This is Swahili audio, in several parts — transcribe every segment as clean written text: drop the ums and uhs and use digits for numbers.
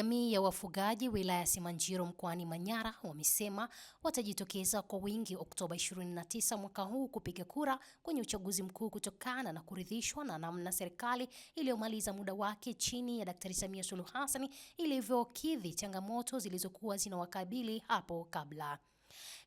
jamii ya wafugaji wilaya Simanjiro mkoani Manyara wamesema watajitokeza kwa wingi Oktoba 29 mwaka huu kupiga kura kwenye uchaguzi mkuu kutokana na kuridhishwa na namna serikali iliyomaliza muda wake chini ya Daktari Samia Suluhu Hassan ilivyokidhi changamoto zilizokuwa zinawakabili hapo kabla.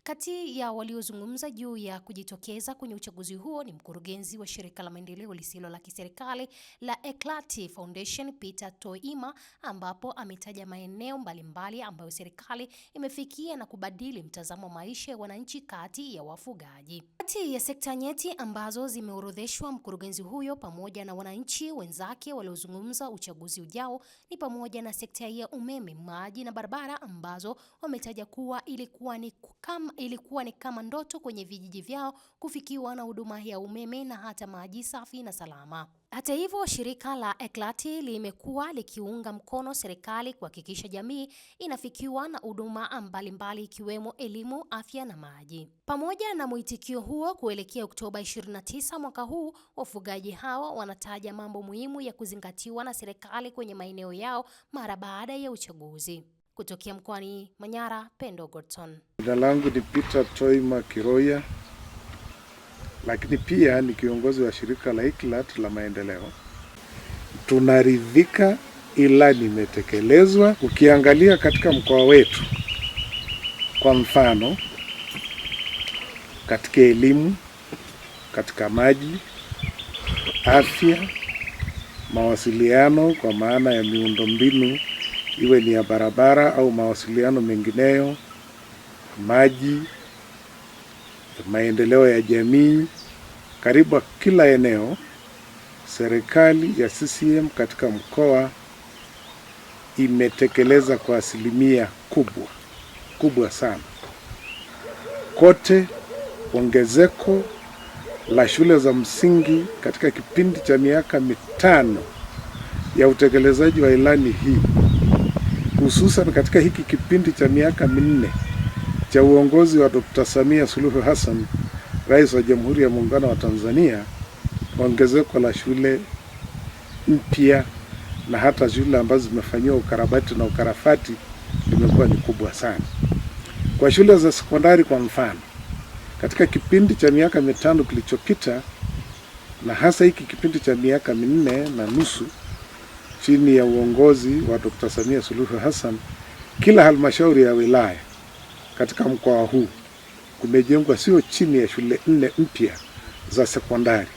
Kati ya waliozungumza juu ya kujitokeza kwenye uchaguzi huo ni mkurugenzi wa shirika la maendeleo lisilo la kiserikali la Eklati Foundation Peter Toima, ambapo ametaja maeneo mbalimbali ambayo serikali imefikia na kubadili mtazamo wa maisha ya wananchi kati ya wafugaji. Kati ya sekta nyeti ambazo zimeorodheshwa mkurugenzi huyo pamoja na wananchi wenzake waliozungumza uchaguzi ujao ni pamoja na sekta ya umeme, maji na barabara ambazo wametaja kuwa ilikuwa ni kama ndoto kwenye vijiji vyao kufikiwa na huduma ya umeme na hata maji safi na salama. Hata hivyo, shirika la Eklati limekuwa likiunga mkono serikali kuhakikisha jamii inafikiwa na huduma mbalimbali ikiwemo elimu, afya na maji. Pamoja na mwitikio huo kuelekea Oktoba 29 mwaka huu, wafugaji hawa wanataja mambo muhimu ya kuzingatiwa na serikali kwenye maeneo yao mara baada ya uchaguzi. Kutokea mkoani Manyara, Pendo Godson. Jina langu ni Peter Toima Kiroya, lakini pia ni kiongozi wa shirika la Eklati la maendeleo. Tunaridhika ilani imetekelezwa. Ukiangalia katika mkoa wetu, kwa mfano, katika elimu, katika maji, afya, mawasiliano kwa maana ya miundombinu iwe ni ya barabara au mawasiliano mengineyo, maji, maendeleo ya jamii, karibu kila eneo serikali ya CCM katika mkoa imetekeleza kwa asilimia kubwa sana. Kote ongezeko la shule za msingi katika kipindi cha miaka 5 ya utekelezaji wa ilani hii, hususan katika hiki kipindi cha miaka 4 cha uongozi wa Dr. Samia Suluhu Hassan, Rais wa Jamhuri ya Muungano wa Tanzania, ongezeko la shule mpya na hata shule ambazo zimefanyiwa ukarabati na ukarafati limekuwa ni kubwa sana. Kwa shule za sekondari kwa mfano, katika kipindi cha miaka 5 kilichopita na hasa hiki kipindi cha miaka 4.5 chini ya uongozi wa Dr. Samia Suluhu Hassan, kila halmashauri ya wilaya katika mkoa huu kumejengwa sio chini ya shule 4 mpya za sekondari.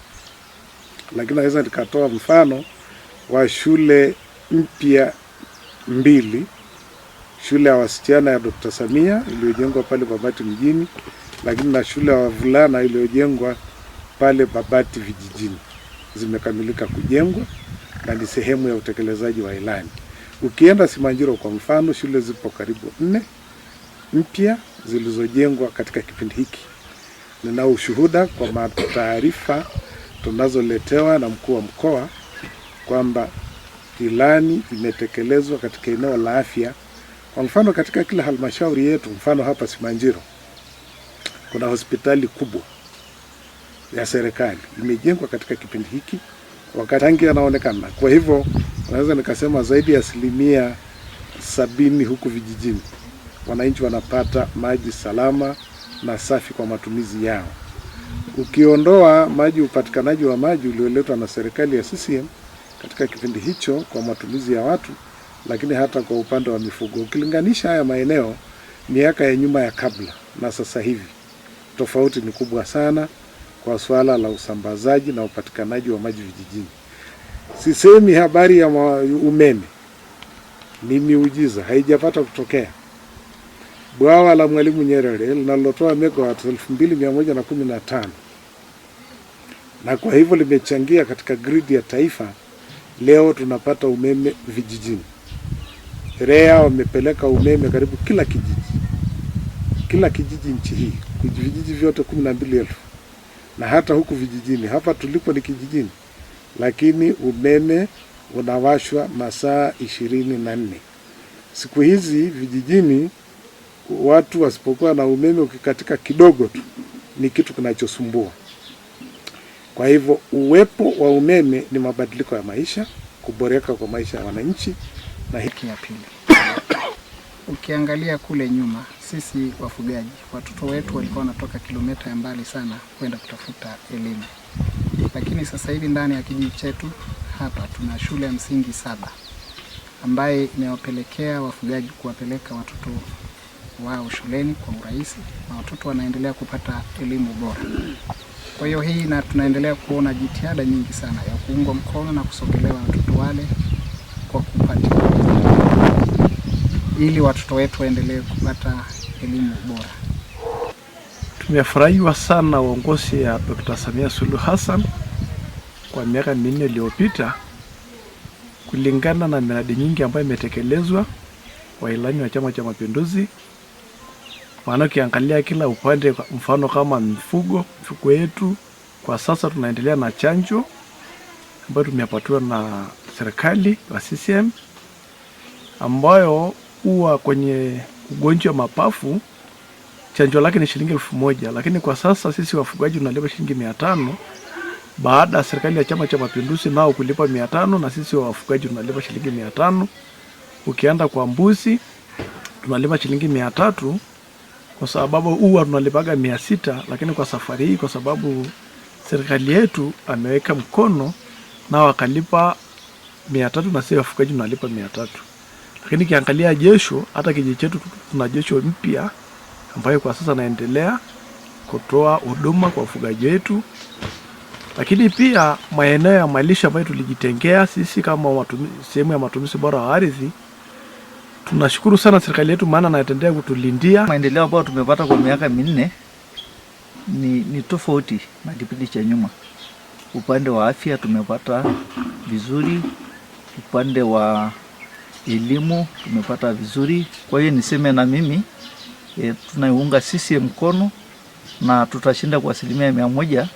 Lakini naweza nikatoa mfano wa shule mpya 2, shule ya wasichana ya Dr. Samia iliyojengwa pale Babati mjini, lakini na shule ya wavulana iliyojengwa pale Babati vijijini. Zimekamilika kujengwa na ni sehemu ya utekelezaji wa ilani. Ukienda Simanjiro kwa mfano, shule zipo karibu 4 mpya zilizojengwa katika kipindi hiki. Nina ushuhuda kwa taarifa tunazoletewa na mkuu wa mkoa kwamba ilani imetekelezwa katika eneo la afya. Kwa mfano, katika kila halmashauri yetu, mfano hapa Simanjiro, kuna hospitali kubwa ya serikali imejengwa katika kipindi hiki wakati tangi anaonekana. Kwa hivyo naweza nikasema zaidi ya 70% huku vijijini wananchi wanapata maji salama na safi kwa matumizi yao. Ukiondoa upatikanaji wa maji ulioletwa na serikali ya CCM katika kipindi hicho kwa matumizi ya watu, lakini hata kwa upande wa mifugo, ukilinganisha haya maeneo miaka ya nyuma ya kabla na sasa hivi, tofauti ni kubwa sana kwa swala la usambazaji na upatikanaji wa maji vijijini. Sisemi habari ya umeme ni miujiza, haijapata kutokea. Bwawa la Mwalimu Nyerere linalotoa megawatts 2115 na kwa hivyo limechangia katika grid ya taifa. Leo tunapata umeme vijijini. REA wamepeleka umeme karibu kila kijiji nchi hii, vijiji vyote 12,000. Na hata huku vijijini, hapa tulipo ni kijijini, lakini umeme unawashwa masaa 24. Siku hizi vijijini watu wasipokuwa na umeme, ukikatika kidogo tu ni kitu kinachosumbua. Kwa hivyo uwepo wa umeme ni mabadiliko ya maisha, kuboreka kwa maisha ya wananchi. Na hiki ya pili, Ukiangalia kule nyuma, sisi wafugaji, watoto wetu walikuwa wanatoka kilomita ya mbali sana kwenda kutafuta elimu. Lakini sasa hivi ndani ya kijiji chetu hapa tuna shule ya msingi 7 ambaye imewapelekea wafugaji kuwapeleka watoto wao shuleni kwa urahisi, na watoto wanaendelea kupata elimu bora. Kwa hiyo hii na tunaendelea kuona jitihada nyingi sana ya kuungwa mkono na kusogelewa watoto wale kwa kupata, ili watoto wetu waendelee kupata elimu bora. Tumefurahiwa sana uongozi ya Dr. Samia Suluhu Hassan kwa miaka 4 iliyopita, kulingana na miradi nyingi ambayo imetekelezwa kwa ilani ya Chama cha Mapinduzi. Maana ukiangalia kila upande, mfano kama mifugo yetu kwa sasa tunaendelea na chanjo ambayo tumepatiwa na serikali wa CCM, ambayo huwa kwenye ugonjwa wa mapafu chanjo lake ni shilingi 1000, lakini kwa sasa sisi wafugaji tunalipa shilingi 500 baada ya serikali ya Chama cha Mapinduzi nao kulipa 500, na sisi wafugaji tunalipa shilingi 500. Ukienda kwa mbuzi tunalipa shilingi 300, kwa sababu huwa tunalipaga 600, lakini kwa safari hii kwa sababu serikali yetu ameweka mkono na wakalipa 300, na sisi wafugaji tunalipa 300. Lakini kiangalia jesho, hata kijiji chetu tuna jesho mpya ambayo kwa sasa naendelea kutoa huduma kwa wafugaji wetu. Lakini pia maeneo ya malisho ambayo tulijitengea sisi kama sehemu ya matumizi bora wa ardhi, tunashukuru sana serikali yetu, maana anaendelea kutulindia. Maendeleo ambayo tumepata kwa miaka 4 ni tofauti na kipindi cha nyuma. Upande wa afya tumepata vizuri, upande wa elimu tumepata vizuri. Kwa hiyo niseme na mimi tunaiunga CCM mkono na tutashinda kwa 100%.